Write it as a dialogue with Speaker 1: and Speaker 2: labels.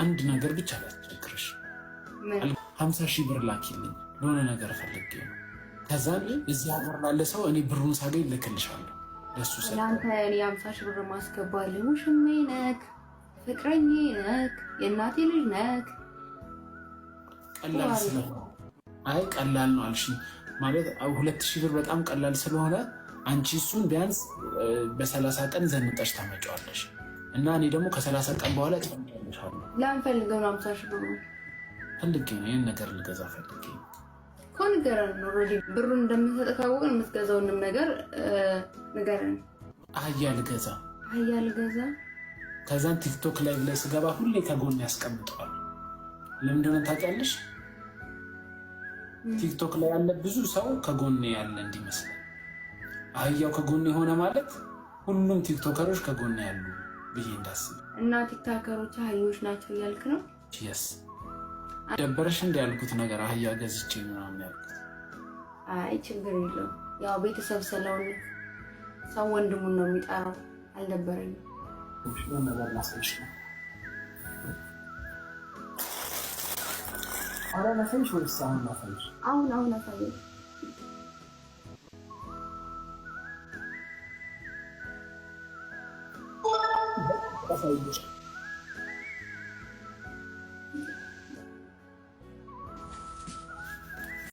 Speaker 1: አንድ ነገር ብቻ ላስቸግርሽ። 50,000 ብር ላኪልኝ ለሆነ ነገር ፈልጌ ነው። ከዛ እዚህ ሀገር ላለ ሰው እኔ ብሩን ሳገኝ ልክልሻለሁ። ለሱ
Speaker 2: ለአንተ እኔ 50,000 ብር ማስገባልህ ውሽሜ ነክ፣ ፍቅረኛ ነክ፣ የእናቴ ልጅ ነክ።
Speaker 1: ቀላል ስለሆነ አይ ቀላል ነው አልሽኝ ማለት 2,000 ብር በጣም ቀላል ስለሆነ አንቺ እሱን ቢያንስ በ30 ቀን ዘንጠሽ ታመጫዋለሽ እና እኔ ደግሞ ከ30 ቀን በኋላ ትፈልጊያለሻለሁ።
Speaker 2: ለምን ፈልገው ነው 50,000 ብር?
Speaker 1: ፈልጌ ነው ይሄን ነገር ልገዛ ፈልጌ ነው
Speaker 2: እኮ። ንገረን። ኦልሬዲ ብሩን እንደምትሰጥ ካወቅን የምትገዛውንም ነገር ንገረን።
Speaker 1: አህያ ልገዛ ከዛን ቲክቶክ ላይ ብለህ ስገባ ሁሌ ከጎን ያስቀምጠዋል። ለምንድነው ታውቂያለሽ? ቲክቶክ ላይ ያለ ብዙ ሰው ከጎን ያለ እንዲመስል አህያው ከጎን የሆነ ማለት ሁሉም ቲክቶከሮች ከጎን ያሉ ብዬ እንዳስብ
Speaker 2: እና ቲክቶከሮች አህዮች ናቸው እያልክ ነው?
Speaker 1: የስ ደበረሽ እንደ ያልኩት ነገር አህያ ገዝቼ ምናምን ያልኩት።
Speaker 2: አይ ችግር የለውም ያው ቤተሰብ ስለሆነ ሰው ወንድሙን ነው የሚጠራው። አልደበረኝም።
Speaker 1: ነገር ላሳይሽ ነው። አረ ላሳይሽ ወይስ አሁን ላሳይሽ?
Speaker 2: አሁን አሳየኝ።
Speaker 1: አሳይሽ